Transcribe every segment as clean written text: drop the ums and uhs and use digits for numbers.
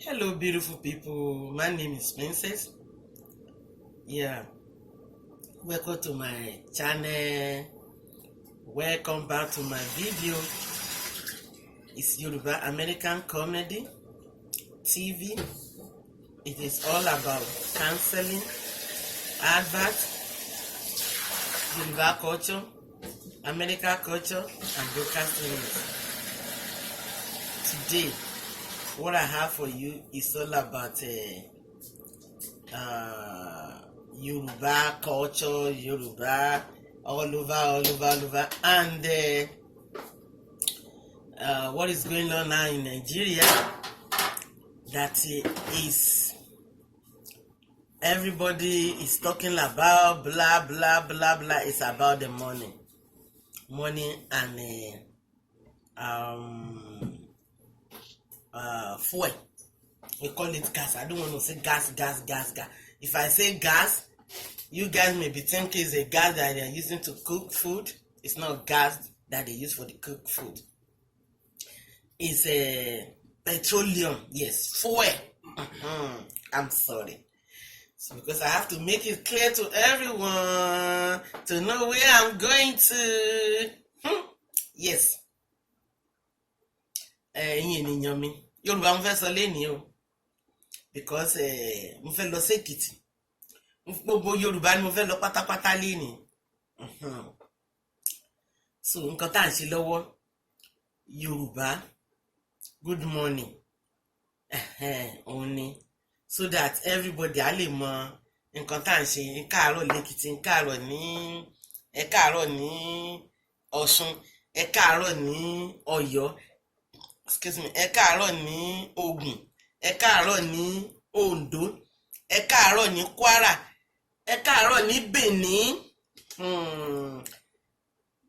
Hello, beautiful people. My name is Princess. Yeah, welcome to my channel. Welcome back to my video. It's Yoruba American Comedy TV. It is all about counseling, advert, Yoruba culture, American culture, and broadcasting news. Today, what I have for you is all about Yoruba culture, Yoruba all over, and what is going on now in Nigeria. That is everybody is talking about blah blah blah blah. It's about the money and fuel. We call it gas. I don't want to say gas. If I say gas, you guys may be thinking it's a gas that they're using to cook food. It's not gas that they use for the cook food. It's a petroleum. Yes, fuel. I'm sorry. So because I have to make it clear to everyone to know where I'm going to. Yes. Yorùbá mo fẹ́ sọ lénìí o because mo fẹ́ lọ sí Èkìtì gbogbo Yorùbá ni mo fẹ́ lọ pátápátá lénìí so nǹkan tá à ń ṣe lọ́wọ́ Yorùbá good morning òun ni so that everybody á lè mọ nǹkan tá à ń ṣe ń káàárọ̀ lẹ́kìtì ń káàárọ̀ ní ẹ káàárọ̀ ní Ọ̀ṣun ẹ káàárọ̀ ní Ọ̀yọ́ excuse me, ẹ káàárọ̀ ní Ògùn, ẹ káàárọ̀ ní Oǹdó, ẹ káàárọ̀ ní Kwara, ẹ káàárọ̀ ní Benin,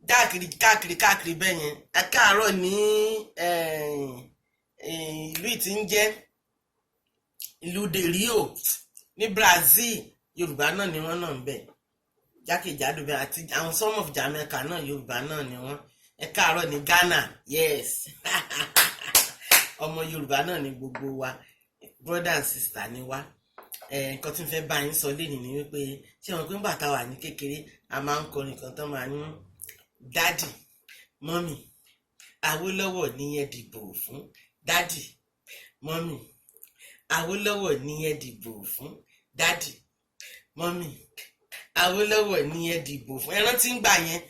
káàkiri bẹ́ẹ̀ yẹn, ẹ káàárọ̀ ní ìlú tí ń jẹ́ ìlú de Rio ní Brazil, Yorùbá náà ni wọ́n náà ń bẹ jákèjádò bẹ́ẹ̀ àti àwọn some of Jamaica náà Yorùbá náà ni wọ́n. Ẹ káàárọ̀ ní Ghana, yes. Ọmọ Yorùbá náà ni gbogbo wa, brother and sister ni wá. Nǹkan tí n fẹ́ bá yín sọ lénìí ni wípé ṣé wọn pé nígbà tá a wà ní kékeré a máa ń kọrin kan tán máa ń dádì mọ́mì Awólọ́wọ̀ ní ẹ dìbò fún dádì mọ́mì Awólọ́wọ̀ ní ẹ dìbò fún dádì mọ́mì Awólọ́wọ̀ ní ẹ dìbò fún. Ẹ rántí ń gbà yẹn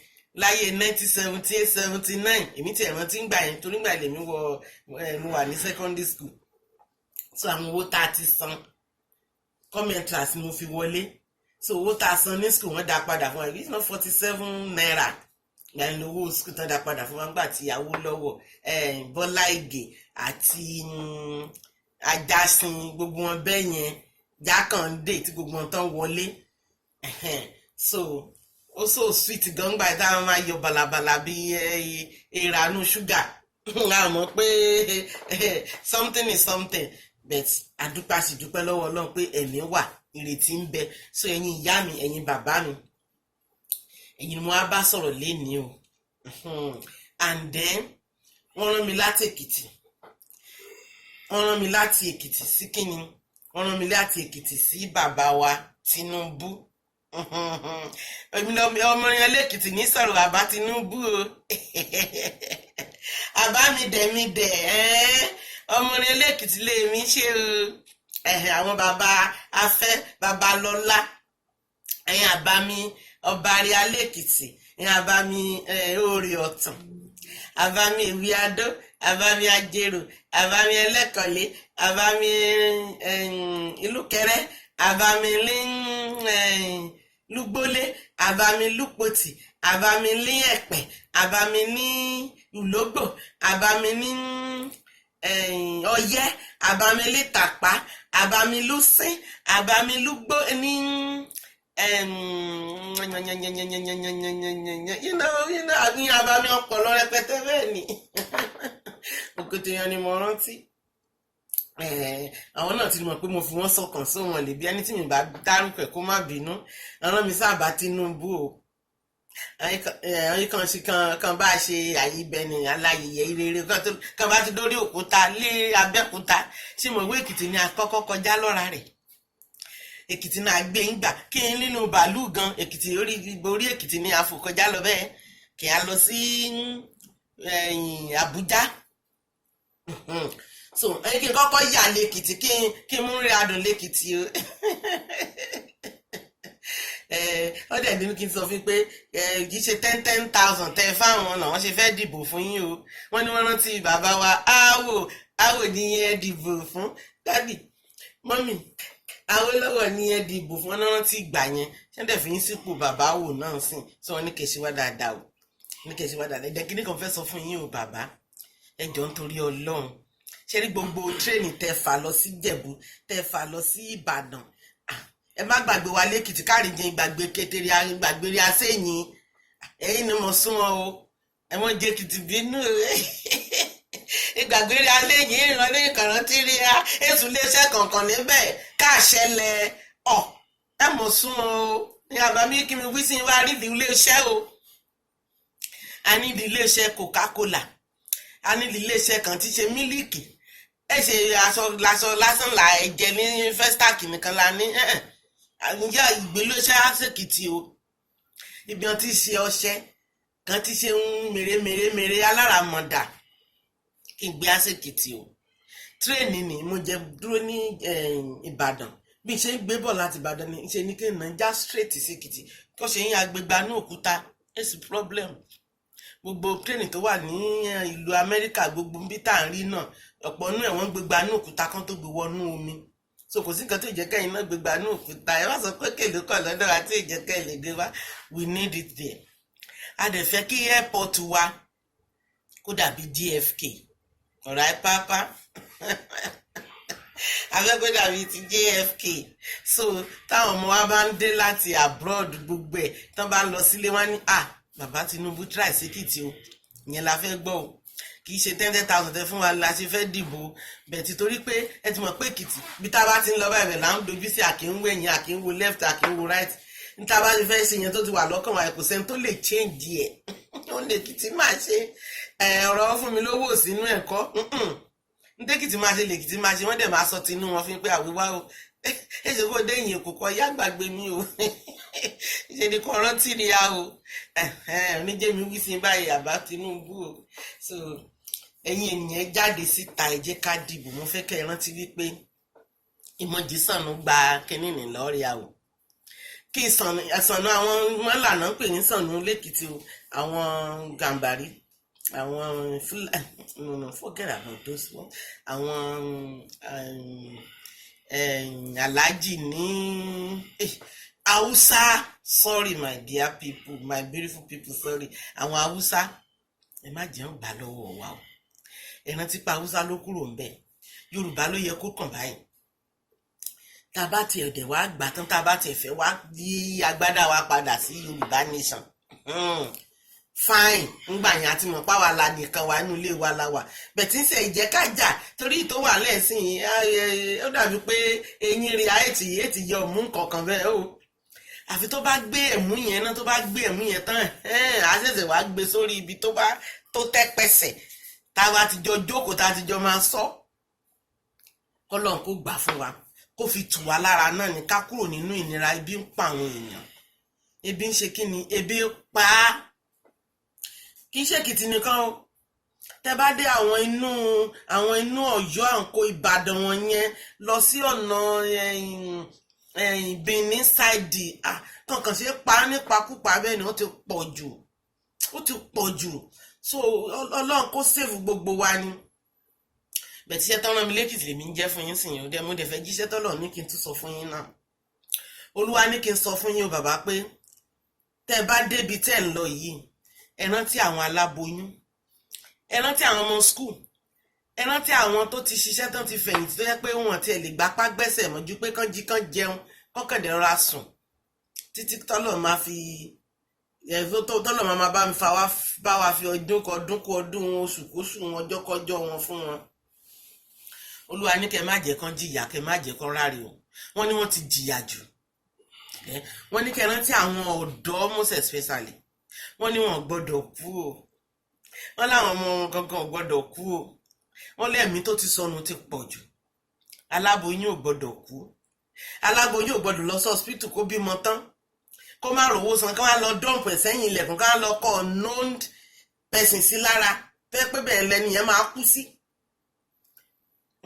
láyé 1978-79 èmi tí ẹ̀rọ tí ń gbà yẹn torí gbà lèmi mo wà ní secondary school so àwọn owó tá a ti san comment class ni mo fi wọlé so owó tá a san ní school wọ́n dá padà fún wa it's not 47 naira ìgbàlè owó school tán dá padà fún wa nígbà tí Awólọ́wọ̀ Bọ́lá Ìgè àti Ajásin gbogbo wọn bẹ́ẹ̀ yẹn Jákàndé tí gbogbo wọn tán wọlé so ó so sweet gan gbà táwọn máa yọ balabala bí ìranú ṣúgà àmọ́ pé something is something but àdúpẹ́ sì dúpẹ́ lọ́wọ́ Ọlọ́run pé ẹ̀mí wà ìrètí ń bẹ so ẹ̀yin ìyá mi ẹ̀yin bàbá mi ẹ̀yin ni mo wá bá sọ̀rọ̀ lénìí o and then wọ́n rán mi láti Èkìtì sí kíni wọ́n rán mi láti Èkìtì sí bàbá wa Tinubu ọmọ yẹn lẹ́kìtì ní sọ̀rọ̀ àbá Tinubu o àbá mi dẹ̀ ọmọ yẹn lẹ́kìtì lè mí ṣe o àwọn bàbá Afẹ́ bàbá Lọ́lá ẹ̀yin àbá mi Ọbàrí Alẹ́kìtì ẹ̀yin àbá mi Òòrè Ọ̀tàn àbá mi Èwí Adó àbá mi Ajérò àbá mi Ẹlẹ́kọ̀lé àbá mi Ìlúkẹrẹ àbá mi Lúgbólé àbámi Lúpòtì àbámi ní Ẹ̀pẹ́ àbámi ní Ìlógbò àbámi ní Ọ̀yẹ́ àbámi Lítàpá àbámi Lúsín àbámi Lúgbó ní àbí àbámi ọpọlọ rẹpẹtẹ bẹ́ẹ̀ ni òkòtò yẹn ni mo rántí. Àwọn náà ti mọ̀ pé mo fi wọ́n sọ̀kàn sí wọn lè bí ẹni tí mi bá dárúkọ kó má bínú rán mi sábà Tinubu o àwọn kan sí kan bá ṣe àyíbẹni aláyẹyẹ ìrere kan bá ti dórí òkúta lé Abẹ́òkúta tí mo wé Èkìtì ní àkọ́kọ́ kọjá lọ́ra rẹ̀. Èkìtì náà gbé ń gbà kí n nínú bàálù gan Èkìtì orí Èkìtì ní àfò kọjá lọ bẹ́ẹ̀ kí a lọ sí Àbújá. So kí n kọ́kọ́ yà lẹ́kìtì kí n mú rí adùn lẹ́kìtì o. Ó dẹ̀ nínú kí n sọ fún pé kì í ṣe 10,000 tẹ́ fáwọn ọ̀nà wọ́n ṣe fẹ́ dìbò fún yín o. Wọ́n ní wọ́n rántí bàbá wa Áwò ní ẹ dìbò fún dádì mọ́mì Awólọ́wọ̀ ní ẹ dìbò fún ọ́nà rántí ìgbà yẹn ṣẹ́ndẹ̀ fi yín sípò bàbá wò náà sìn tí wọ́n ní kèsì wá dáadáa o ní kèsì wá dáadáa ẹ̀dẹ̀ kíní kan fẹ́ sọ fún yín o bàbá ẹ jọ̀ọ́ nítorí Ọlọ́run ṣe rí gbogbo tírẹ́ẹ̀nì tẹ́ fà lọ sí Jẹ̀bú tẹ́ fà lọ sí Ìbàdàn ẹ má gbàgbé wa lẹ́kìtì káàríjẹ ìgbàgbé kékeré ìgbàgbé rí asẹ́yìn ẹ̀yìn ni mo sún wọn o ẹ̀wọ̀n jẹ́ Èkìtì bínú ìgbàgbé rí alẹ́yìn ìrànlẹ́ ìkànnì tí rí a èsù léṣẹ́ kankan níbẹ̀ káàṣẹlẹ̀ ẹ mọ̀ sún o ní àbámí kí mi wí sí wá rí iléeṣẹ́ o a ní iléeṣẹ́ Coca-Cola a ní iléeṣẹ́ kan tí ṣe mílíkì ẹ ṣe aṣọ lásán là ẹ̀jẹ̀ ní Festac nìkan la ní àníyá ìgbélóṣẹ́ àṣekìtì o ibi wọn ti ṣe ọṣẹ kan ti ṣe ń mèremère aláràmọ̀dà kí n gbé àṣekìtì o tírèènì ni mo jẹ dúró ní Ìbàdàn bí ṣe ń gbé bọ̀ láti Ìbàdàn ni ṣe ní kí n náà já straight sí Èkìtì kó ṣe yín agbègbè ní òkúta èsì problem gbogbo tírèènì tó wà ní ìlú Amẹ́ríkà gbogbo bí tá à ń rí náà ọ̀pọ̀ inú ẹ̀ wọ́n gbégbá ní òkúta kan tó gbé wọnú omi so kò sí nǹkan tó ìjẹ́kẹ́ yìí náà gbégbá ní òkúta ẹ wá sọ pé kèlè kọ̀ lọ́dọ̀ àti ìjẹ́kẹ́ lè gbé wá we need it there a dẹ̀ fẹ́ kí airport wa kó dàbí JFK ọ̀rá pápá afẹ́kọ́ dàbí ti JFK so táwọn ọmọ wa bá ń dé láti abroad gbogbo ẹ̀ tán bá lọ sílé wá ní bàbá Tinubu try sékìtì o ìyẹn la fẹ́ gbọ́ o kì í ṣe 10,000 tẹ fún wa la ṣe fẹ́ dìbò bẹ́ẹ̀ ti torí pé ẹ ti mọ̀ pé Èkìtì bí tá a bá ti ń lọ báyìí là ń dojú sí àkínwó ẹ̀yìn àkínwó left àkínwó right ní tá a bá ti fẹ́ ṣe yẹn tó ti wà lọ́kàn wa kò sẹ́ni tó lè change ẹ̀ ó lè Èkìtì máa ṣe ọ̀rọ̀ fún mi lówó sínú ẹ̀kọ́ ní tẹ́kìtì máa ṣe lèkìtì máa ṣe wọ́n dẹ̀ máa sọ tinú wọn fi pé àwíwá o èsì kò dé ìyẹn kò kọ yá gbàgbé mi o ṣe ni kò rántí ni a o oníjẹ́ mi wí sí báyìí àbá Tinubu o so ẹ̀yin ènìyàn jáde síta ẹ jẹ́ ká dìbò mo fẹ́ kẹ́ ẹ rántí wípé Ìmọ̀jì Sànú gba kínní lọ́ọ̀rì àwò kí Sànú àwọn mọ́lànà pè ní Sànú lẹ́kìtì o àwọn Gàmbàrí àwọn Fúlàní no forget about those ones àwọn Aláàjì ní Haúsá sorry my dear people my beautiful people sorry àwọn Haúsá ẹ má jẹun gbà lọ́wọ́ wa o ẹ rántí pa Haúsá ló kúrò ń bẹ̀ Yorùbá ló yẹ kó kàn báyìí tá a bá tiẹ̀ dẹ̀ wá gbà tán tá a bá tiẹ̀ fẹ́ wá yí agbádá wa padà sí Yorùbá nation fine ngbà yẹn àti mọ̀ páwa la nìkan wà nínú ilé wa la wà bẹ̀tí ń ṣe ìjẹ́kájà torí tó wà lẹ́sìn ó dàbí pé eyín rí ètì yọ mú nǹkankan bẹ́ẹ̀ o àfi tó bá gbé ẹ̀mú yẹn náà tó bá gbé ẹ̀mú yẹn tán á ṣẹ̀ṣẹ̀ wá gbé sórí ibi tó tẹ́ pẹ̀sẹ̀ táwa ti jọ jókòó tá a ti jọ máa sọ kọ́lọ́n kó gbà fún wa kó fi tù wá lára náà ní ká kúrò nínú ìnira ebi ń pa àwọn èèyàn ebi ń ṣe kí ni ebi pa á kì í ṣe Èkìtì nìkan o tẹ bá dé àwọn inú Ọ̀yọ́ àǹkó Ìbàdàn wọn yẹn lọ sí ọ̀nà Benin side kankan ṣe pa nípakúpa bẹ́ẹ̀ ni ó ti pọ̀ jù so Ọlọ́run kó save gbogbo wa ni bẹ̀tí iṣẹ́ tọ́rọ mi lẹ́kìtì lèmi ń jẹ́ fún yín sìn yín ó dẹ̀ mo dẹ̀ fẹ́ jíṣẹ́ tọ́lọ̀ ní kí n tún sọ fún yín náà Olúwa ní kí n sọ fún yín o bàbá pé tẹ́ bá débi tẹ́ ń lọ yìí ẹ rántí àwọn aláboyún ẹ rántí àwọn ọmọ school ẹ rántí àwọn tó ti ṣiṣẹ́ tán ti fẹ̀yìntì tó yẹ pé wọn ti ẹ̀ lè gbapá gbẹ́sẹ̀ mọ́jú pé kán jí kán jẹun kọ́kàndẹ̀ rọra sùn títí tọ́lọ̀ máa fi tọ́lọ̀ máa bá mi bá wa fi ọdún oṣù ọjọ́kọ́jọ́ wọn fún wọn Olúwa ní kẹ́ má jẹ́ kán jìyà kẹ́ má jẹ́ kán ráre o wọ́n ní wọ́n ti jìyà jù wọ́n ní kẹ́ rántí àwọn ọ̀dọ́ most especially wọ́n ní wọn ò gbọ́dọ̀ kú o, wọ́n láwọn ọmọ wọn gangan ò gbọ́dọ̀ kú o, wọ́n lẹ́mí tó ti sọnù ti pọ̀ jù, aláboyún ò gbọ́dọ̀ kú, aláboyún ò gbọ́dọ̀ lọ sí hospital kó bímọ tán kó má rówó san, ká wá lọ dọ́ǹpù ẹ̀ sẹ́yìn ilẹ̀kùn, ká lọ kọ́ unknown person sí lára fẹ́ pé bẹ́ẹ̀ lẹ́ni yẹn máa kú sí.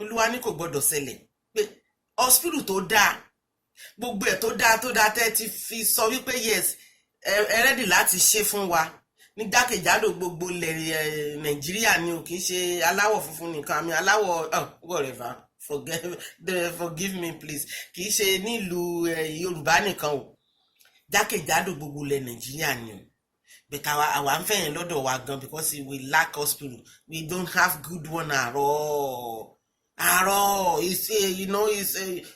Olúwa ní kò gbọ́dọ̀ ṣẹlẹ̀, pé hospital tó dáa, gbogbo ẹ̀ tó dáa tẹ́ ti fi sọ wípé yes ẹ rẹ́dì láti ṣe fún wa ní jákèjádò gbogbo ilẹ̀ Nàìjíríà ni ò kì í ṣe aláwọ̀ funfun nìkan, àmì aláwọ̀ whatever, forgive me please, kì í ṣe nílùú Yorùbá nìkan o, jákèjádò gbogbo ilẹ̀ Nàìjíríà ni o. But àwa ń fẹ́ yẹn lọ́dọ̀ wa gan, because we lack hospital, we don't have good one at all. It's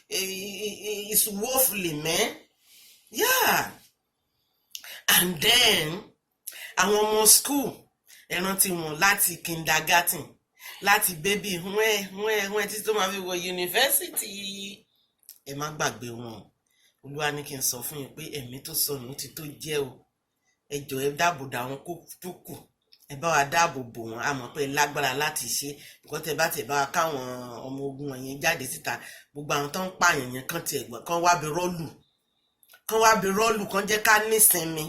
it's woefully, man. Yeah. And then àwọn ọmọ school ẹ rántí wọn láti kindergarten, láti baby hùn títí tó máa fi wọ university, ẹ má gbàgbé wọn. Olúwa ní kí n sọ fún yín pé ẹ̀mí tó sọnù ti tó jẹ́ o, ẹ jọ̀ọ́ ẹ dáàbò dà wọn kó tó kù, ẹ bá wa dáàbò bò wọn, a mọ̀ pé lágbára láti ṣe, because tẹ́ bá bá wa káwọn ọmọ ogun yẹn jáde síta, gbogbo àwọn tó ń pààyàn yẹn kàn tiẹ̀ gbọ́n, kàn wá bí rọ́ọ̀lù, kàn jẹ́ ká nísinmi.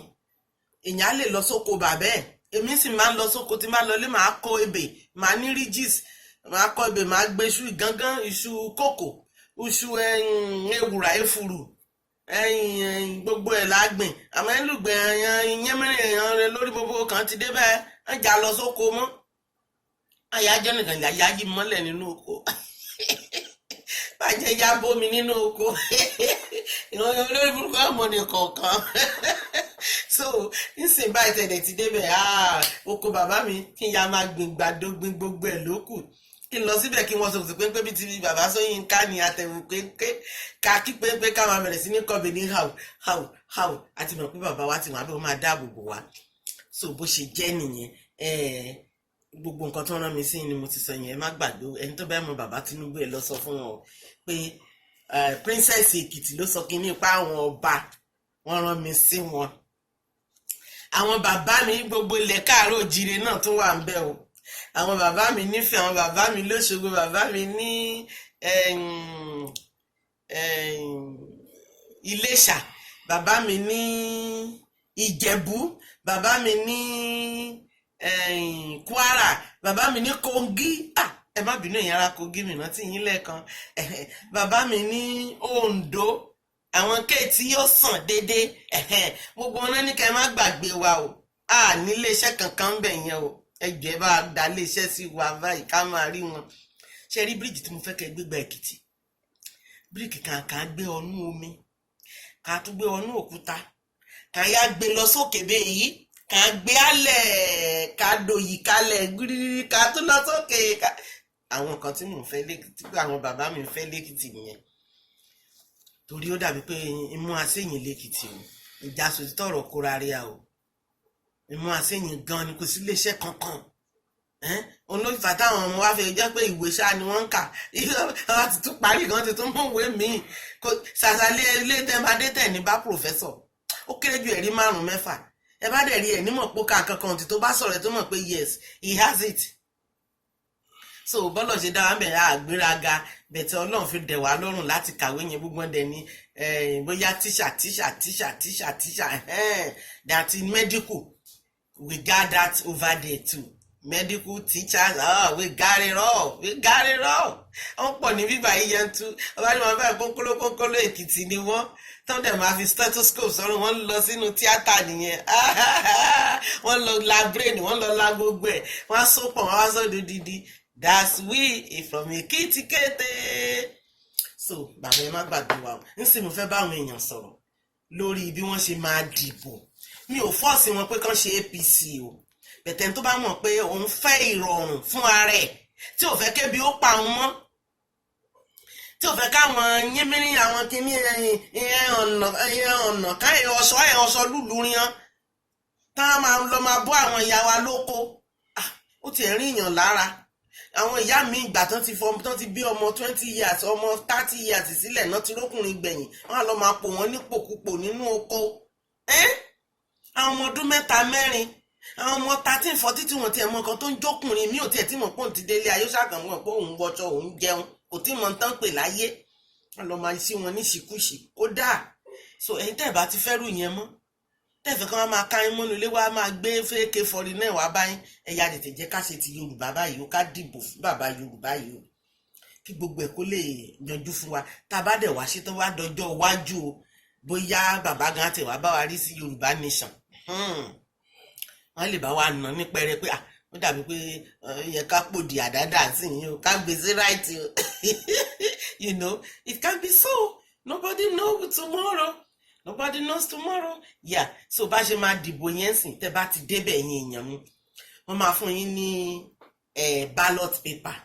Èèyàn á lè lọ sóko bàbá ẹ̀, èmi sì máa ń lọ sóko, tí máa lọ lé máa kó ebè, máa ní rígis, máa kó ebè, máa gbé iṣu ìgangan, iṣu kòkò, iṣu ewùrà efuru, gbogbo ẹ̀ lágbìn, àmọ́ ẹlùgbẹ̀ ìyẹn mẹ́rin èèyàn rẹ lórí gbogbo kan ti dé bẹ́ẹ̀ ń jà lọ sóko mọ́, àyájọ́ nìkan ìyá yí mọ́lẹ̀ nínú oko bàjẹ́ ya bómi nínú oko ìwọ̀n olórí burúkú ọmọ nìkọ̀ọ̀kan so nísìnyí báyìí tẹ̀lé ti débẹ̀ oko bàbá mi kí n ya máa gbìn gbàdo, gbìn gbogbo ẹ̀ lókù, kí n lọ síbẹ̀ kí wọ́n sọ pé bí ti bàbá Ṣóyínká ni àtẹ̀wò pé ká kí pé ká máa bẹ̀rẹ̀ sí ní kọ́bì ní how àti mọ̀ pé bàbá wa ti wọ́n abẹ́ wọn máa dáàbò bò wá. So bó ṣe jẹ́ nìyẹn, gbogbo nǹkan tó rán mi sí ni mo ti sọ yẹn, ẹ má gbàgbé, ẹni tó bá mọ bàbá Tinubu ẹ lọ sọ fún wọn pé Princess Èkìtì ló sọ kí nípa àwọn ọba wọn rán mi sí wọn. Àwọn bàbá mi gbogbo ilẹ̀ káàárọ̀ òjìrè náà tún wà ń bẹ̀ o, àwọn bàbá mi nífẹ̀ẹ́, àwọn bàbá mi lóṣogbo, bàbá mi ní Iléṣà, bàbá mi ní Ìjẹ̀bú, bàbá mi ní Kwara, bàbá mi ní Kogi, ẹ má bínú ìyára Kogi mi rántí yín lẹ́ẹ̀kan, bàbá mi ní Ondo, àwọn kéètì yóò sàn déédéé, gbogbo wọn ní kẹ́ ẹ má gbàgbé wa o, nílé iṣẹ́ kankan ń bẹ̀ yẹn o, ẹgbẹ́ bá dá lé iṣẹ́ sí wa báyìí ká máa rí wọn. Ṣe rí bíríìjì tí mo fẹ́ kẹ́ gbégbá Èkìtì, bíríìjì kan ká gbé ọnú omi, ká tún gbé ọnú òkúta, ká yá gbé lọ sókè bẹ́ẹ̀ yìí, ká gbé alẹ̀, ká dòyì kalẹ̀ gírírí, ká tún lọ sókè. Àwọn nǹkan tí mò ń fẹ́ lẹ́kìtì, àwọn bàbá mi ń fẹ́ lẹ́kìtì nìyẹn, torí ó dàbí pé imú aséyìn lẹ́kìtì o, ìjà sòtí tọrọ kóra rí a o, imú aséyìn gan ni kò sí iléeṣẹ́ kankan. Olófà táwọn ọmọ wa fẹ́ jẹ́ pé ìwé ṣáà ni wọ́n ń kà, wọ́n ti tún parí gan, ti tún mú ìwé míì, ṣàṣàlẹ̀ ilé tẹ́mbadé tẹ̀ ní bá pòfẹ́sọ̀, ó kéré ju ẹ̀rí 5-6, ẹ bá dẹ̀ rí ẹ̀ nímọ̀ pó ká kankan tí tó bá sọ̀rọ̀ ẹ̀ tó mọ̀ pé yes he has it. So bọ́lọ̀ ṣe dá wa bẹ̀rẹ̀ àgbéraga, bẹ̀tẹ̀ Ọlọ́run fi dẹ̀ wá lọ́rùn láti kàwé yẹn, gbogbo dẹ̀ ní bóyá tíṣà that in medical we got that over there too, medical teachers, we got it all. Wọ́n pọ̀ ní bíbá yìí yẹn tú, ọba ní wọn bá kónkóló Èkìtì ni wọ́n tán dẹ̀ máa fi stethoscope sọ́run, wọ́n lọ sínú tíátà nìyẹn, wọ́n lọ la brain, wọ́n lọ la gbogbo ẹ̀, wọ́n á sopọ̀, wọ́n á sọ́dọ̀ dídí, that's we from Èkìtì kété. So bàbá ẹ má gbàgbé wa o, nísìnyí mo fẹ́ bá àwọn èèyàn sọ̀rọ̀ lórí bí wọ́n ṣe máa dìbò. Mi ò fọ́ọ̀sì wọn pé kán ṣe APC o, bẹ̀tẹ̀ tó bá mọ̀ pé òun fẹ́ ìrọ̀rùn fún ara ẹ̀, tí ò fẹ́ kébi ó pa òun mọ́, tí ò fẹ́ káwọn yínmírí àwọn kìíní ọ̀nà káyẹ̀ ọ̀ṣọ́ lùlù ríyan táwọn máa lọ máa bọ́ àwọn ìyá wa lóko, ó ti rí ìyàn lára. Àwọn ìyá mi ìgbà tán ti bí ọmọ 20 years, ọmọ 30 years sílẹ̀ náà ti rókùnrin gbẹ̀yìn, wọ́n á lọ máa pò wọ́n nípòkúpò nínú oko. àwọn ọmọ ọdún mẹ́ta mẹ́rin, àwọn ọmọ 13 14 tí wọ́n ti ẹ̀mọ́ kan tó ń jókùnrin mi ò tiẹ̀ tí mọ̀ pé òun ti délé ayé ṣàkàn mọ̀ pé òun wọṣọ òun jẹun kò tí mọ̀ tán pè láyé, wọ́n lọ máa sí wọn ní ṣìkúṣì ó dáa. So ẹ̀yin tẹ́ ẹ̀ bá ti fẹ́rù yẹn mọ́, tẹ́ ẹ̀ fẹ́ kí wọ́n máa ká yín mọ́nu ilé wa máa gbé fẹ́ẹ́kẹ́ fọrí náà wá báyìí, ẹ̀yà tètè jẹ́ ká ṣe ti Yorùbá báyìí ó, ká dìbò fún bàbá Yorùbá yìí ó, kí gbogbo ẹ̀ kó lè yanjú fún wa. Tá a bá dẹ̀ wá ṣe tó wá dọjọ́ iwájú o, bóyá bàbá gan tẹ̀ wá bá wa rí sí Yorùbá nation, wọ́n lè bá wa nà ní pẹ́rẹ́ pé ó dàbí pé yẹ ká pòdì àdádà sí yín o, ká gbèsè right o. You know, it can be so. Nobody knows tomorrow. Nobody knows tomorrow. Yeah, so bá ṣe máa dìbò yẹn sìn, tẹ́ bá ti débẹ̀ yín èèyàn mi, wọ́n máa fún yín ní ballot paper.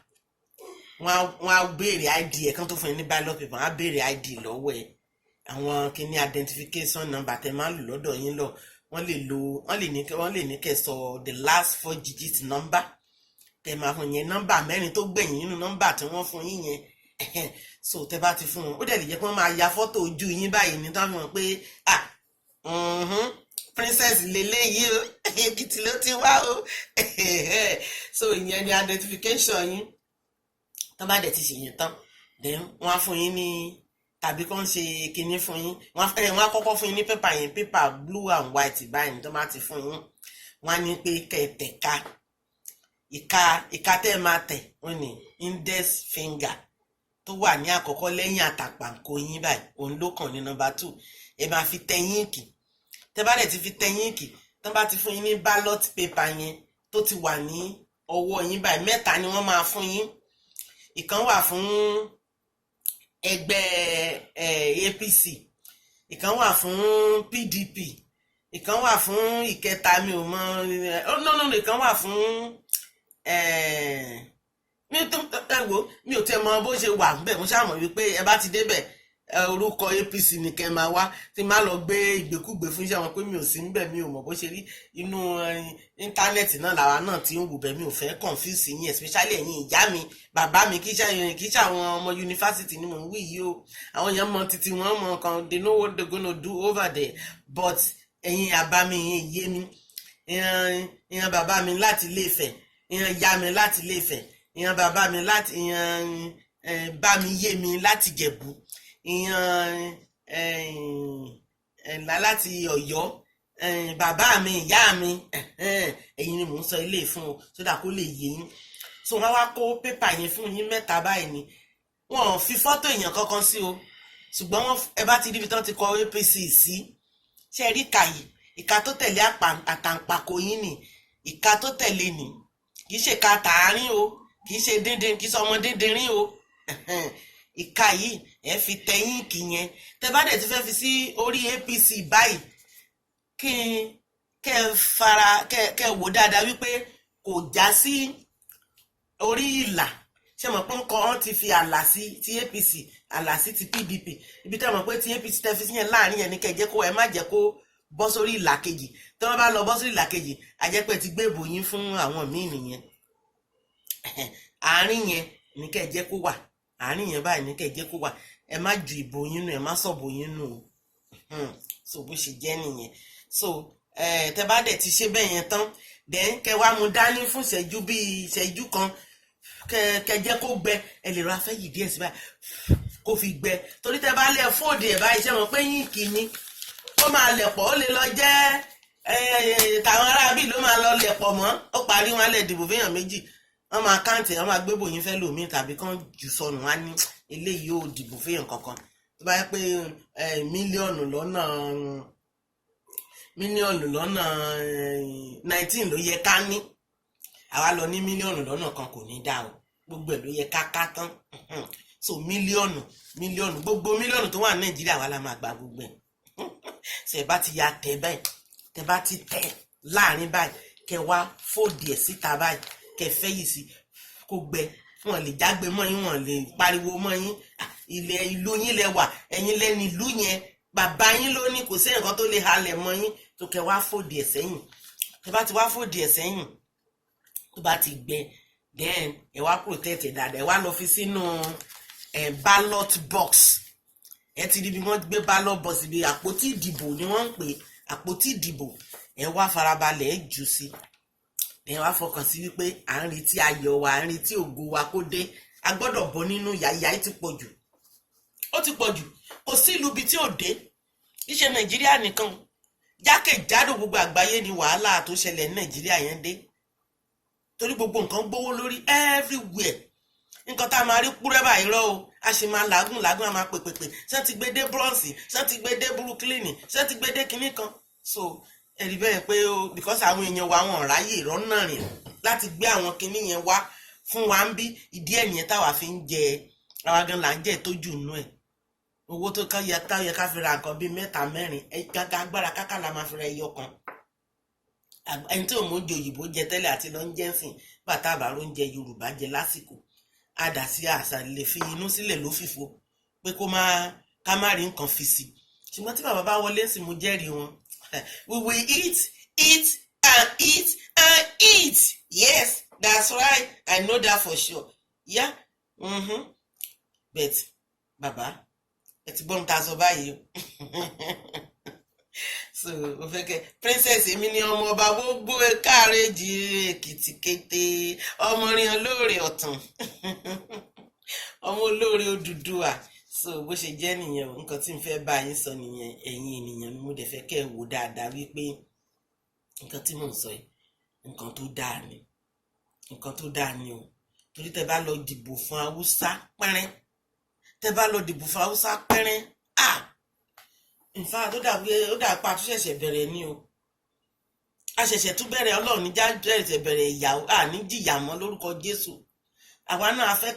Wọ́n á béèrè ID ẹ̀ kan tó fún yín ní ballot paper, wọ́n á béèrè ID lọ́wọ́ ẹ̀, àwọn kìíní identification number tẹ́ máa lò lọ́dọ̀ yín lọ. Wọ́n lè ní kẹ́ sọ the last 4 digit number tẹ́ máa fún yẹn, nọ́mbà mẹ́rin tó gbẹ̀yìn nínú nọ́mbà tí wọ́n fún yín yẹn. So tẹ́ bá ti fún wọn, ó dẹ̀ lè jẹ́ pé wọ́n máa ya fọ́tò ojú yín báyìí ní táwọn mọ̀ pé princess lélẹ́yìí o, Èkìtì ló ti wá o. So ìyẹn ni identification yín. Tán bá dẹ̀ ti ṣèyẹn tán, then wọ́n á fún yín ní, tàbí kàn ṣe kinní fún yín, wọ́n á kọ́kọ́ fún yín ní pépà yẹn, pépà blue and white báyìí tó bá ti fún yín. Wọ́n á ní pé kẹ̀tẹ̀ka ìka tẹ́ ẹ máa tẹ̀, wọ́n ní index finger tó wà ní àkọ́kọ́ lẹ́yìn àtàpàǹkò yín báyìí, òun ló kàn ní number 2. Ẹ máa fi tẹ yínkì. Tẹ́ bá dẹ̀ ti fi tẹ yínkì, tán bá ti fún yín ní ballot paper yẹn tó ti wà ní ọwọ́ yín báyìí, 3 ni wọ́n máa fún yín. Ìkan wà fún ẹgbẹ́ APC, ìkan wà fún PDP, ìkan wà fún ìkẹta mi ò mọ̀, ìkan wà fún mi ò tẹ́ mọ̀ bó ṣe wà bẹ́ẹ̀. Mo ṣàmọ̀ wípé ẹ bá ti débẹ̀ orúkọ APC ni kẹ́ máa wá, tí má lọ gbé ìgbékúgbé fún iṣẹ́ wọn pé mi ò sí níbẹ̀, mi ò mọ̀ bó ṣe rí. Inú íńtánẹ́ẹ̀tì náà làwa náà ti ń wù bẹ́ẹ̀, mi ò fẹ́ confuse yín, especially ẹ̀yin ìyá mi bàbá mi, kì í ṣe àwọn ọmọ yunifásitì ni mò ń wí yìí o. Àwọn èèyàn mọ títí wọn mọ kan, they know what they gonna do over there. But ẹ̀yin àbá mi, ẹ̀yin ìyé mi, ìyẹn bàbá mi láti Ilé-Ifẹ̀, ìyẹn ìyá mi láti Ilé-Ifẹ̀, ìyẹn bàbá mi láti, ìyẹn bá mi yé mi láti Jẹ̀bú, ìyẹn láti Ọ̀yọ́, bàbá mi ìyá mi, ẹ̀yin ni mò ń sọ ilé fún o, sódà kó lè yé yín. So wọ́n wá kó pépà yẹn fún yín 3 báyìí ni, wọ́n ò fi fọ́tò èèyàn kankan sí o, ṣùgbọ́n ẹ bá ti ríbi tán ti kọ APC sí, ṣe rí ìka yìí, ìka tó tẹ̀lé àtàǹpàkò yín ni, ìka tó tẹ̀lé ni, kì í ṣe ìka tààrin o, kì í ṣe díndín, kì í ṣe ọmọ díndínrín o. Ìka yìí ẹ fi tẹ̀yìn kì yẹn. Tẹ́ bá dẹ̀ ti fẹ́ fi sí orí APC báyìí, kẹ́ wò dáadáa wípé kò já sí orí ìlà. Ṣé mọ̀ pé nǹkan ti fi àlà sí ti APC, àlà sí ti PDP, ibi tẹ́ mọ̀ pé ti APC tẹ́ fi sí yẹn láàrin yẹn ni kẹ́ jẹ́ kó, ẹ má jẹ́ kó bọ́ sórí ìlà kejì. Tí wọ́n bá lọ bọ́ sórí ìlà kejì, a jẹ́ pé ti gbé ìbò yín fún àwọn míì nìyẹn. Àárín yẹn ní kẹ́ jẹ́ kó wà, àárín yẹn báyìí ní kẹ́ jẹ́ kó wà. Ẹ má ju ìbò yín nù, ẹ má sọ̀bò yín nù. So bó ṣe jẹ́ nìyẹn. So tẹ́ bá dẹ̀ ti ṣe bẹ́ẹ̀ yẹn tán, then kẹ́ wá mú dání fún ìṣẹ́jú bíi ìṣẹ́jú kan, kẹ́ jẹ́ kó gbẹ. Ẹ lè ra fẹ́yì díẹ̀ sí báyìí kó fi gbẹ, torí tẹ́ bá lẹ fóòdì ẹ̀ báyìí, ṣé mọ̀ pé yín kì í ní ó máa lẹ̀pọ̀, ó lè lọ jẹ́ tàwọn aráabí ló máa lọ lẹ̀pọ̀ mọ́. Ó parí, wọn lẹ̀ dìbò fẹ́yàn méjì, wọ́n máa káǹtì, wọ́n máa gbébò yín fẹ́ lòmíì, tàbí kán jù sọnù wá ní eléyìí ò dìbò fẹ́yàn kankan. Tó bá yẹ pé mílíọ̀nù lọ́nà 19 ló yẹ ká ní, àwa lọ ní mílíọ̀nù lọ́nà kan, kò ní dá o, gbogbo ẹ̀ ló yẹ ká tán. So mílíọ̀nù gbogbo mílíọ̀nù tó wà ní Nàìjíríà wa la máa gba gbogbo ẹ̀. Ṣé ẹ bá ti ya tẹ báyìí, tẹ bá ti tẹ láàrin báyìí, kẹ wá fòdì ẹ̀ síta báyìí, kẹ fẹ́ yìí sí kó gbẹ. Wọn lè jágbe mọ́ yín, wọn lè pariwo mọ́ yín. Ilẹ̀ ìlú yín lẹ wà, ẹ̀yin lẹ́ni ìlú yẹn, bàbá yín ló ní, kò sí nǹkan tó lè halẹ̀ mọ́ yín. tó kẹ wá fòdì ẹ̀ sẹ́yìn. Tẹ bá ti wá fòdì ẹ̀ sẹ́yìn tó bá ti gbẹ, then ẹ wá protect ẹ̀ dáadáa, ẹ wá lọ fi sínú ballot box. Ẹ ti rí bí wọ́n gbé ballot box bí àpótí ìdìbò ni wọ́n ń pè, àpótí ìdìbò ẹ wá farabalẹ̀ ẹ jù sí, ẹ wá fọkàn sí wípé à ń retí ayọ̀ wa, à ń retí ògo wa kó dé. A gbọ́dọ̀ bọ́ nínú yàyà ti pọ̀ jù, ó ti pọ̀ jù. Kò sí ìlú ibi tí ò dé, iṣẹ́ Nàìjíríà nìkan, jákèjádò gbogbo àgbáyé ni wàhálà tó ṣẹlẹ̀ ní Nàìjíríà yẹn dé, torí gbogbo nǹkan gbówó lórí everywhere. Nǹkan tá a máa rí púrẹ́ báyìí rọ́ o, a sì máa làágùn a máa pèpèpè, ṣé ti gbé dé bronze, ṣé ti gbé dé Brooklyn, ṣé ti gbé dé kinní kan. So ẹ̀rí bẹ́ẹ̀ pé o, because àwọn èèyàn wa wọn ráyè rọ́nà rìn láti gbé àwọn kinní yẹn wá fún wa ń bí, ìdí ẹ̀ nìyẹn táwa fi ń jẹ, àwa gan là ń jẹ tó jù nú ẹ̀. Owó tó yẹ ká fi ra nǹkan bíi 3 4 gágá agbára káká la máa fi ra ẹyọ kan. Ẹni tí òun oúnjẹ òyìnbó jẹ tẹ́lẹ̀ àti lọ ń jẹ́ sìn, bàtà àbárò oúnjẹ Yorùbá jẹ lásìkò, àdá sí àṣà lè fi inú sílẹ̀ ló fìfo pé ká má rí nǹkan fi sí. Ṣùgbọ́n tí bàbá bá wọlé sí, mo jẹ́rìí wọn, we will eat and eat and eat. Yes, that's right, I know that for sure. Yeah, but bàbá ẹ ti gbọ́n ta sọ báyìí so o fẹ́ kẹ́ princess èmi ni ọmọ ọba gbogbo káàrẹ́jì Èkìtì kété, ọmọ rin olóore ọ̀tàn ọmọ olóore Odùduwà. So bó ṣe jẹ́ nìyẹn, nǹkan tí n fẹ́ bá yín sọ nìyẹn, ẹ̀yin ènìyàn mi. Mo dẹ̀ fẹ́ kẹ́ ẹ wò dáadáa wípé nǹkan tí mò ń sọ yìí nǹkan tó dáa ni, nǹkan tó dáa ni o. Torí tẹ́ bá lọ dìbò fún Haúsá pẹ́rẹ́, tẹ́ bá lọ dìbò fún Haúsá pẹ́rẹ́, nfa tó dàbí pa tó ṣẹ̀ṣẹ̀ bẹ̀rẹ̀ ni o. A ṣẹ̀ṣẹ̀ tún bẹ̀rẹ̀, Ọlọ́run ní jáde ẹ̀ṣẹ̀ bẹ̀rẹ̀ ìyàwó ní jìyà mọ́ lórúkọ Jésù. Àwa náà fẹ́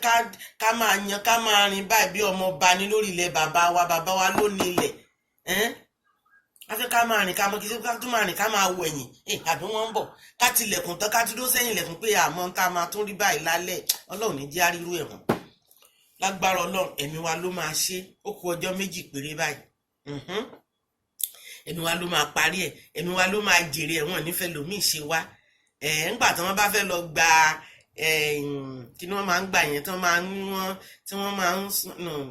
ká máa yan, ká máa rìn báyìí bí ọmọ ọba ní lórí ilẹ̀ bàbá wa ló ní ilẹ̀. A fẹ́ ká máa rìn, ká mọ́ kí ká tún máa rìn, ká máa wọ ẹ̀yìn àbí wọ́n ń bọ̀, ká tilẹ̀kùn tán, ká dúró sẹ́yìn ilẹ̀kùn pé àmọ́ tá a máa tún rí báyìí lálẹ́. Ọlọ́run ní jẹ́ àrírú ẹ̀wọ̀n. Lágbára Ọlọ́run ẹ̀mí wa ló máa ṣe, ó kù ọjọ́ 2 péré báyìí. Ẹ̀mí wa ló máa parí ẹ̀, ẹ̀mí wa ló máa jèrè ẹ̀wọ̀n nífẹ̀ẹ́ lòmíì ṣe wá. Ńgbà tí wọ́n bá fẹ́ lọ gba kí ni wọ́n máa ń gbà yẹn, tí wọ́n máa ń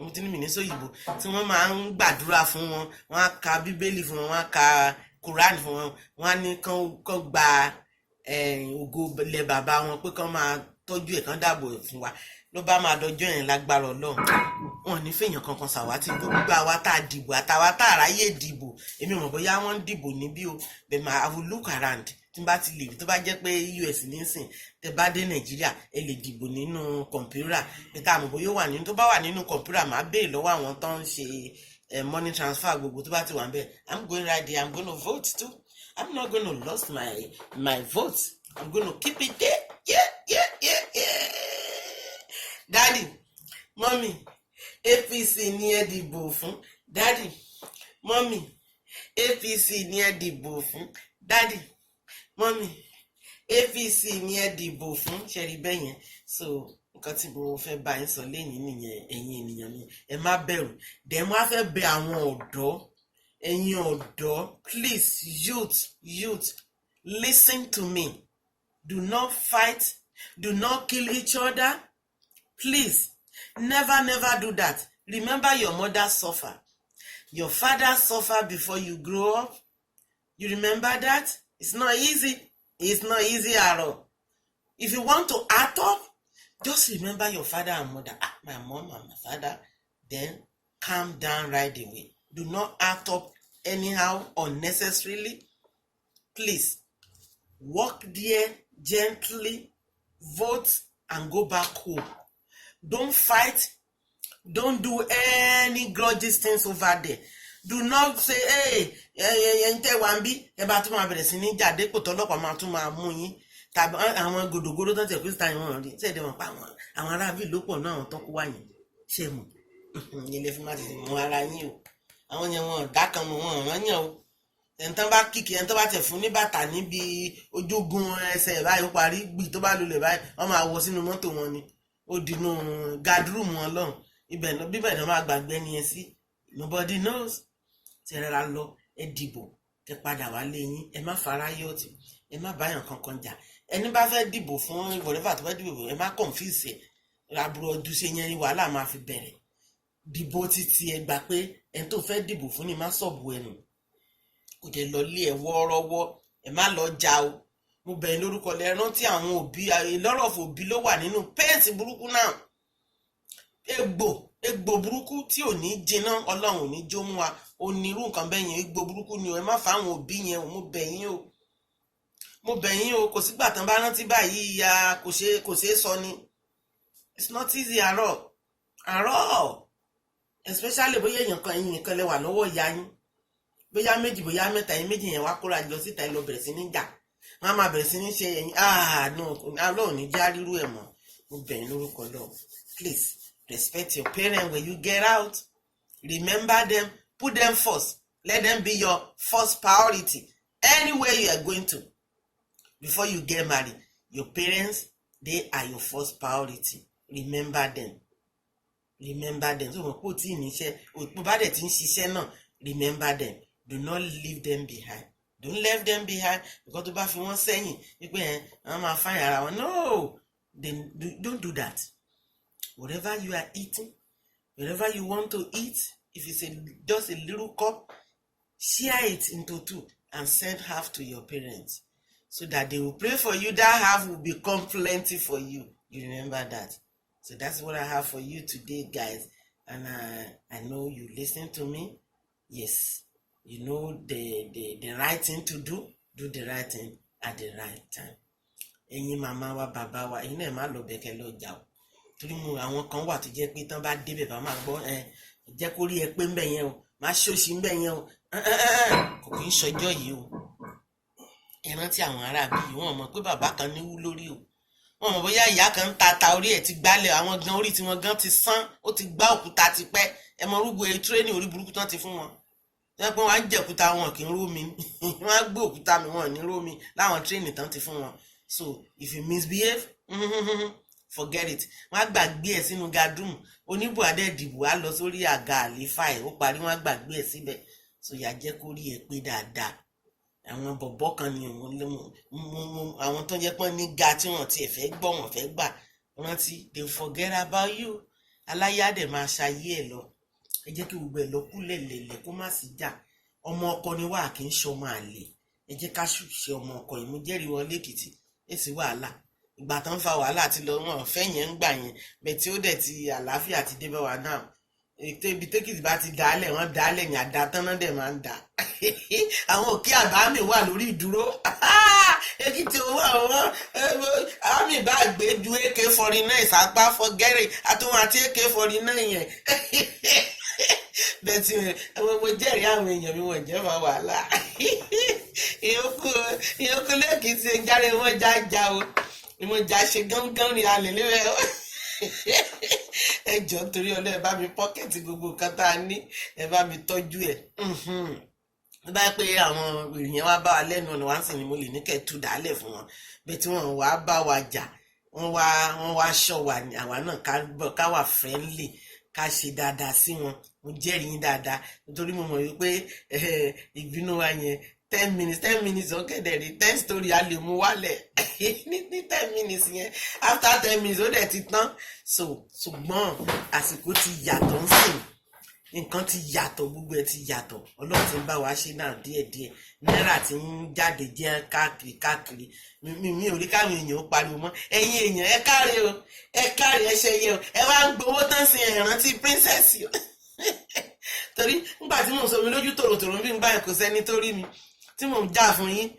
mo ti ní mìíní òyìnbó, tí wọ́n máa ń gbàdúrà fún wọn, wọ́n á ka bíbélì fún wọn, wọ́n á ka Quran fún wọn, wọ́n á ní kán gba ògo ilẹ̀ bàbá wọn, pé kán máa tọ́jú ẹ̀, kán dàbò fún wa. Ló bá máa dọjọ́ yẹn lágbára Ọlọ́run, wọn ní fèèyàn kankan ṣàwátì gbogbo àwa tá a dìbò àtàwa tá a ráyè dìbò. Èmi ò mọ̀ bóyá wọ́n ń dìbò níbí o, but I will look around tí n bá ti lè rí. Tó bá jẹ́ pé US nísìn tẹ́ bá dé Nàìjíríà ẹ lè dìbò nínú kọ̀mpútà, níta àmọ́ bóyá wà nínú, tó bá wà nínú kọ̀mpútà máa béèrè lọ́wọ́ àwọn tó ń ṣe money transfer gbogbo tó bá ti wà ń bẹ̀. I'm going right there, I'm going to vote too. I'm not going to lose my vote, I'm going to keep it there. Yeah. Daddy, mommy, APC ni ẹ dìbò fún. Daddy, mommy, APC ni ẹ dìbò fún. Daddy, mommy, APC ni ẹ dìbò fún. Ṣé rí bẹ́ẹ̀ yẹn? So nǹkan tí mo fẹ́ bá yín sọ lẹ́yìn nìyẹn, ẹ̀yin ènìyàn mi. Ẹ má bẹ̀rù. Dẹ̀ mo á fẹ́ bẹ̀ àwọn ọ̀dọ́, ẹ̀yin ọ̀dọ́, please, youth, listen to me. Do not fight, do not kill each other. Please, never do that. Remember your mother suffer. Your father suffer before you grow up. You remember that? It's not easy. It's not easy at all. If you want to act up, just remember your father and mother. My mom and my father. Then calm down right away. Do not act up anyhow, unnecessarily. Please, walk there gently, vote, and go back home. Don't fight. Don't do any grudges things over there. Do not say, hey, ente wambi, eba tún máa bẹ̀rẹ̀ sí ní jáde kò tọ́lọ́pàá máa tún máa mú yín. Tàbí àwọn gòdògòdò tó tẹ̀ Krista wọn rí. Ṣé ẹ̀dẹ̀ wọn pa àwọn arábí ló pọ̀ náà tó kó wáyé. Ṣé mọ̀? Ilé fi máa ti mú ara yín o. Àwọn yẹn wọn dákan mọ́ wọn rán yàn o. Ẹ̀ntàn bá kíkì, ẹ̀ntàn bá tẹ̀ fún ní bàtà níbi ojúgun ẹsẹ̀ báyìí ó parí gbì tó bá lulẹ̀ báyìí wọ́n máa wọ sínú mọ́tò wọn ni. Ó dínú gadroom wọn lọ́hùn. Bíbẹ̀ náà máa gbàgbé ẹni yẹn sí. Nobody knows. Tí ẹ rárá lọ, ẹ dìbò, ẹ padà wá lé yín, ẹ má fara yọ̀tì, ẹ má báyàn kankan jà. Ẹni bá fẹ́ dìbò fún whatever tó fẹ́ dìbò, ẹ má confuse ẹ̀. Àbúrò ọdún ṣe yẹn ni wàhálà máa fi bẹ̀rẹ̀. Dìbò títí ẹ gbà pé ẹni tó fẹ́ dìbò fún ni má sọ̀bù ẹnu. kò jẹ́ lọ lé ẹ̀ wọ́ọ́rọ́wọ́ ẹ má lọ jà o. Mo bẹ̀ yín lórúkọ lẹ rántí àwọn òbí ìlọ́rọ̀fọ̀ òbí ló wà nínú pẹ́ǹtì burúkú náà. Egbò burúkú tí ò ní jiná Ọlọ́run ò ní jó mú wa onírú nǹkan bẹ́ẹ̀ yẹn egbò burúkú ni o ẹ má fa àwọn òbí yẹn o. Mo bẹ̀ yín o kò sígbà tán bá rántí báyìí ya kò ṣeé sọ ni. It's not easy at all. Especially bóyá èèyàn kan ẹ̀yin nìkan lẹ wà lọ́wọ́ ìyá yín bóyá méjì bóyá mẹ́ta yín méjì yẹn wá kóra lọ síta ẹ lọ bẹ̀rẹ̀ sí ní jà wọ́n á máa bẹ̀rẹ̀ sí ní ṣe ẹ̀yìn no Ọlọ́run ní já rírú ẹ̀ mọ́. Mo bẹ̀ yín lórúkọ Ọlọ́run please respect your parents when you get out. Remember them, put them first, let them be your first priority anywhere you are going to. Before you get married, your parents, they are your first priority. Remember them. So mo kò tí ní iṣẹ́ òpó bá dẹ̀ tí ń ṣiṣẹ́ náà remember them. Do not leave them behind. Don't leave them behind because tó bá fi wọ́n sẹ́yìn wípé wọ́n máa fáyìn ara wọn. No, don't do that. Whatever you are eating, whatever you want to eat, if it's just a little cup, share it into two and send half to your parents so that they will pray for you. That half will become plenty for you. You remember that. So that's what I have for you today, guys. And I know you listen to me. Yes, you know the right thing to do. Do the right thing at the right time. Ẹ̀yin màmá wa bàbá wa ẹ̀yin náà má lọ bẹ̀kẹ́ lọ jà o. Torí mo àwọn kan wà tó jẹ́ pé tán bá débẹ̀ bá máa gbọ́ jẹ́ kó rí ẹ pé ń bẹ̀ yẹn o má ṣòṣì ń bẹ̀ yẹn o kò kí ń ṣọjọ́ yìí o. Ẹ rántí àwọn ará bí wọn mọ̀ pé bàbá kan níwú lórí o. Wọn mọ̀ bóyá ìyá kan ń ta orí ẹ̀ ti gbálẹ̀ àwọn gan orí tí wọ́n gan ti sán ó ti gbá òkúta ti pẹ́ ẹ mọ rúgbó tírénì orí burúkú tán ti fún wọn. Wọ́n pé wọ́n á jẹ́ òkúta wọn kì í rómi wọ́n á gbé òkúta mi wọn ní rómi láwọn tírénì tán ti fún wọn. So if you misbehave forget it. Wọ́n á gbàgbé ẹ̀ sínú gadroom oníbò adẹ́dìbò á lọ sórí àga àléfà ẹ̀ ó parí wọ́n á gbàgbé ẹ̀ síbẹ̀. So yà jẹ́ kó rí ẹ pé dáadáa. Àwọn bọ̀bọ̀ kan ni àwọn tó jẹ́ pọ́n ní ga tí wọ́n ti fẹ́ gbọ́ wọ́n fẹ́ gbà rántí they forget about you. Aláyàdẹ̀ máa ṣayé ẹ̀ lọ. Ẹ jẹ́ kí gbogbo ẹ̀ lọ kú lẹ̀lẹ̀lẹ̀ kó má sí jà. Ọmọ ọkọ ni wà kì í ṣọmọ àlè. Ẹ jẹ́ ká ṣùṣe ọmọ ọkọ yìí mo jẹ́rìí wọn lẹ́kìtì èsì wàhálà. Ìgbà tán fa wàhálà ti lọ wọn fẹ́ yẹn ń gbà yẹn bẹ́ẹ̀ tí ó dẹ̀ ti àlàáfíà ti dé bá wa náà. Ibi tẹ́kìtì bá ti dálẹ̀ wọ́n dálẹ̀ ní àdá tán náà dẹ̀ máa ń dà. Àwọn òkè àbámi wà lórí ìdúró. Èkìtì owó àwọn àmì bá gbé ju AK-49 sápá fọgẹ́rẹ́ àtúwọn àti AK-49 yẹn. Bẹ́ẹ̀ tí mo jẹ́rìí àwọn èèyàn mi wọ́n jẹ́ fa wàhálà. Ìyókù lẹ́kìtì jáde wọ́n já o. Ìwọ̀n já ṣe gángan ní alẹ́ lébẹ̀ o. Ẹ jọ̀ọ́ nítorí Ọlọ́run ẹ bá mi pọ́kẹ́tì gbogbo nǹkan tá a ní ẹ bá mi tọ́jú ẹ̀. Bá pé àwọn èèyàn wá bá wa lẹ́nu ọ̀nà wá sí ni mo lè ní kẹ́ tú dálẹ̀ fún wọn bẹ́ẹ̀ tí wọ́n wá bá wa jà wọ́n wá ṣọ́ wa ní àwa náà ká wà friendly ká ṣe dáadáa sí wọn. Mo jẹ́rìí yín dáadáa nítorí mo mọ̀ wípé ìbínú wa yẹn 10 minutes ọ̀kẹ́dẹ̀ rí 10 story a lè mú wálẹ̀ ní 10 minutes yẹn after 10 minutes ó dẹ̀ ti tán. Ṣùgbọ́n àsìkò ti yàtọ̀ ń sìn nǹkan ti yàtọ̀ gbogbo ẹ̀ ti yàtọ̀ Ọlọ́run ti ń bá wa ṣe náà díẹ̀díẹ̀ náírà ti ń jáde jẹ́ káàkiri mi ò rí káwọn èèyàn ó pariwo mọ́ ẹ̀yin èèyàn ẹ káre o ẹ káre ẹ ṣe yẹ o ẹ wá ń gbowó tán sí ẹ̀rántí princess o torí nígbà tí mò ń sọ mi lójú tòròtòrò bí n báyìí kò sẹ́ni tó rí mi tí mò ń jà fún yín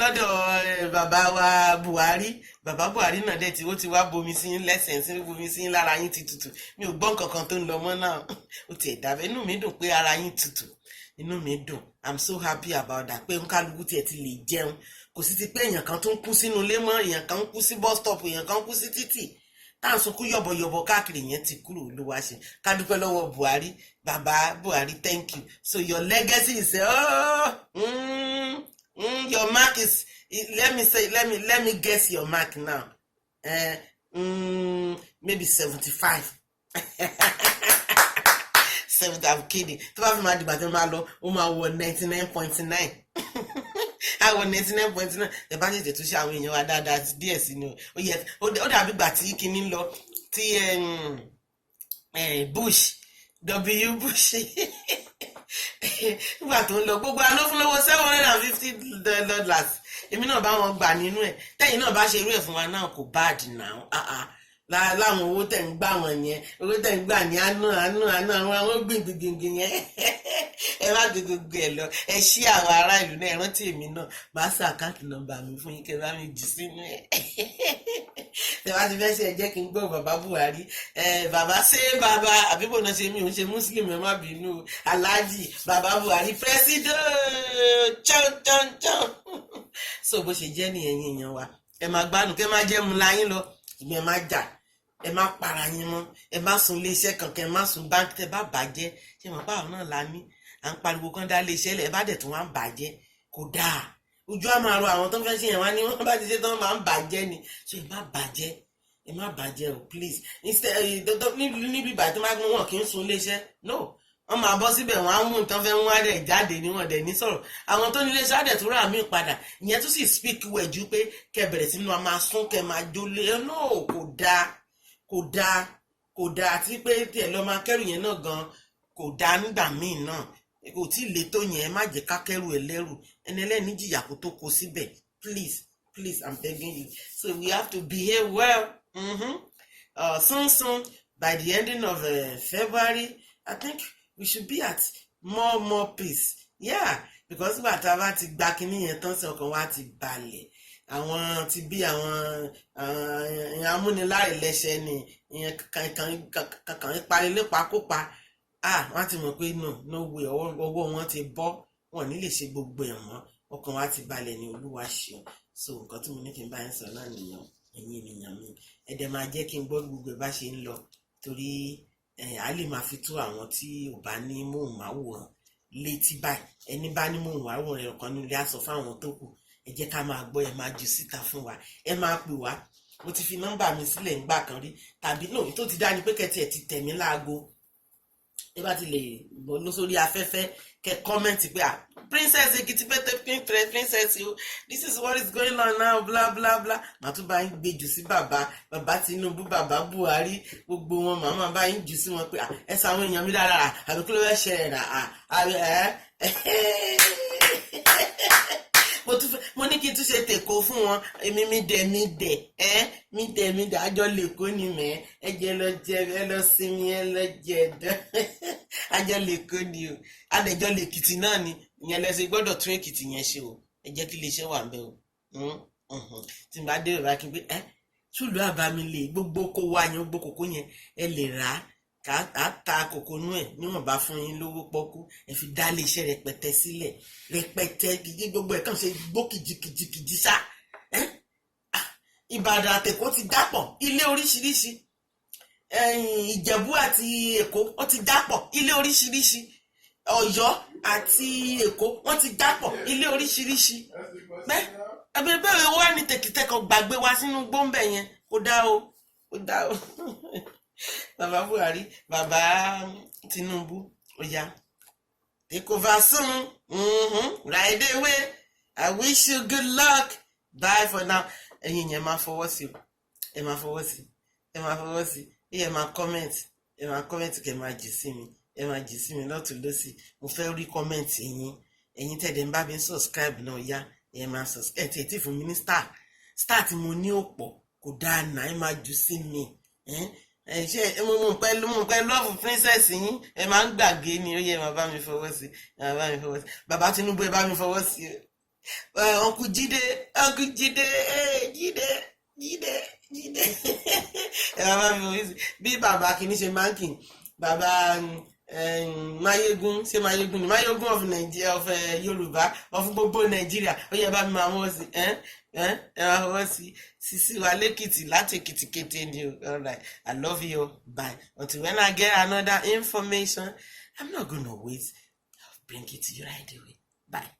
lọ́dọ̀ bàbá wa bàbá Buhari náà dẹ̀ tí ó ti wá bomi sí lẹ́sẹ̀ sí bomi sí lára yín ti tutù mi ò gbọ́ nǹkan kan tó ń lọ mọ́ náà ó ti ẹ̀dá inú mi dùn pé ara yín tutù inú mi dùn I'm so happy about that pé nkálukú tiẹ̀ ti lè jẹun kò sí ti pé èèyàn kan tó ń kú sínú ilé mọ́ èèyàn kan ń kú sí bus stop èèyàn kan ń kú sí títì tá à ń sunkún yọ̀bọ̀yọ̀bọ̀ káàkiri yẹn ti kúrò ló wá ṣe ká dúpẹ́ lọ́wọ́ Buhari bàbá Buhari thank you. So your legacy is your mark is let me guess your mark now maybe 75. 70 I'm kidding tó bá fi máa dìgbà tó máa lọ ó máa wọ 99.9 àwọn 99.9 ẹ bá tètè tún ṣe àwọn èèyàn wa dáadáa díẹ̀ sí ni ó dàbí gbà tí kinní lọ tí Bush nígbà tó ń lọ gbogbo àná fún lówó $750 èmi náà bá wọn gbà nínú ẹ̀ tẹ́yìn náà bá ṣe irú ẹ̀ fún wa náà kò bad now láwọn owó tẹ̀ ń gbà wọ̀n yẹn owó tẹ̀ ń gbà ní àánú àwọn gbìngbìngbìn yẹn ẹ má gbogbo ẹ lọ ẹ ṣí àwọn ará ìlú náà ẹ rántí èmi náà bá sọ àkáǹtì nọ́mbà mi fún yín kẹ bá mi jù sínú ẹ tẹ bá ti fẹ́ ṣe ẹ jẹ́ kí n gbọ́ bàbá Buhari bàbá ṣé bàbá àbíbò náà ṣe mí òun ṣe muslim ẹ má bínú Alhaji bàbá Buhari president chán so bó ṣe jẹ́ nìyẹn èèyàn wa ẹ má gbádùn kẹ má jẹ́ mu láyín lọ ìgbẹ́ ẹ má jà ẹ má para yín mọ́ ẹ má sun iléeṣẹ́ kankan ẹ má sun báńkì tẹ bá bàjẹ́ ṣe mọ̀ báwọn náà la ní à ń pariwo kan dá iléeṣẹ́ lẹ̀ ẹ bá dẹ̀ tún wá ń bàjẹ́ kò dáa ojú á máa ro àwọn tó ń fẹ́ ṣe yẹn wá ní wọ́n bá ti ṣe tán máa ń bàjẹ́ ni so ẹ má bàjẹ́ o please instead níbi ìbàdí tó máa gbọ́n wọn kì í sun iléeṣẹ́ no wọ́n máa bọ́ síbẹ̀ wọ́n á mú nǹkan fẹ́ wọ́n á dẹ̀ jáde ní wọ́n dẹ̀ ní sọ̀rọ̀ àwọn tó ní iléeṣẹ́ á dẹ̀ tó rà mí padà ìyẹn tún sì speak well ju pé kẹ bẹ̀rẹ̀ sínú máa sún kẹ máa jólé no kò dáa àti pé tiẹ̀ lọ́ máa kẹ́rù yẹn náà gan kò dáa nígbà míì náà kò tí ì le tó yẹn má jẹ́ ká kẹ́rù ẹ̀ lẹ́rù ẹni ẹlẹ́ni jìyà kó tó kó síbẹ̀ please I'm begging you so we have to behave well soon by the ending of February I think we should be at more peace because nígbà tá a bá ti gba kinní yẹn tán sí ọkàn wa ti balẹ̀ àwọn ti bí àwọn amúniláre lẹ́sẹ̀ ni ìyẹn kankan ìpanilépa kópa wọ́n ti mọ̀ pé no way ọwọ́ wọn ti bọ́ wọn ní lè ṣe gbogbo ẹ̀ mọ́ ọkàn wa ti balẹ̀ ní Olúwa ṣeun so nǹkan tí mo ní kí n bá yẹn sọ náà nìyẹn ẹ̀yin ènìyàn mi ẹ̀dẹ̀ máa jẹ́ kí n gbọ́ gbogbo ẹ̀ bá ṣe ń lọ torí a lè máa fi tó àwọn tí ò bá ní móhùnmáwòrán létí báyìí ẹni bá ní móhùnmáwòrán ẹ̀rọ kan nílé á sọ fáwọn tó kù ẹ jẹ́ ká máa gbọ́ ẹ máa jù síta fún wa ẹ máa pè wá mo ti fi nọ́mbà mi sílẹ̀ ńgbà kan rí tàbí tó ti dá ni pé kẹ́tì ẹ̀ ti tẹ̀ mí láago ẹ bá ti lè bọ́ lọ sórí afẹ́fẹ́ kẹ́ kọ́mẹ́ǹtì pé princess Ekiti pẹ́tẹ́ princess o this is what is going on now bla bla bla màá tún bá yín gbé jù sí bàbá Tinubu bàbá Buhari gbogbo wọn màmá bá yín jù sí wọn pé ẹ sọ àwọn èèyàn mi dára àbí kí ló fẹ́ ṣẹlẹ̀ mo ní kí n tún ṣe tèkó fún wọn èmi mi dẹ̀ àjọ lè kó ni mẹ́ ẹ jẹ́ lọ jẹ ẹ lọ sinmi ẹ lọ jẹ ẹ̀dán àjọ lè kó ni o adẹjọ́ lè Èkìtì náà ni ìyẹn lẹ́sẹ̀ gbọ́dọ̀ tún Èkìtì yẹn ṣe o ẹ jẹ́ kí iléeṣẹ́ wà ń bẹ o tí n bá dé ìrọ̀lá kí n pé ṣùlù àbámi lè gbogbo kó wá yẹn gbogbo kòkó yẹn ẹ lè rà á ta kòkó nú ẹ níwọ̀n bá fún yín lówó pọ́kú ẹ fi dá iléeṣẹ́ rẹpẹtẹ sílẹ̀ rẹpẹtẹ gidi gbogbo ẹ̀ kàn ṣe gbó kìjìkìjì sá Ìbàdàn àtẹ̀kọ́ ti dápọ̀ ilé oríṣiríṣi Ìjẹ̀bú àti Èkó wọ́n ti dápọ̀ ilé oríṣiríṣi Ọ̀yọ́ àti Èkó wọ́n ti dápọ̀ ilé oríṣiríṣi bẹ́ẹ̀ wá ní tẹ̀kítẹ́kọ̀ gbàgbé wá sínú gbóǹbẹ̀ yẹn kó dá o bàbá Buhari bàbá Tinubu ó yá take over soon right away I wish you good luck bye for now ẹ̀yin yẹn máa fọwọ́ sí ẹ máa fọwọ́ sí ẹ máa comment kẹ́ máa jì sí mi ẹ máa jì sí mi lọ́tún lọ́sì mo fẹ́ rí comment ẹ̀yin tẹ̀dẹ̀ ń bá mi subscribe náà yá ẹ máa subscribe tí fún mi ní star tí mo ní òpọ̀ kò dáa náà ẹ máa jù sí mi ṣe mo pẹ́ lọ́ọ̀fù princess yín ẹ máa ń gbàgbé ni ó yẹ ẹ máa bá mi fọwọ́ sí bàbá Tinubu ẹ bá mi fọwọ́ sí ọkùn Jídé ẹ máa bá mi fọwọ́ sí bí bàbá kìíní ṣe máa ń kì bàbá Mayegun ṣe Mayegun ni Mayegun of Nigeria of Yorùbá of gbogbo Nàìjíríà ó yẹ bá mi máa wọ́n sí ẹ máa wọ́n sí Sisi wa lẹ́kìtì láti Èkìtì kété ni o alright I love you bye until when I get another information I'm not gonna wait I'll bring it to you right away bye.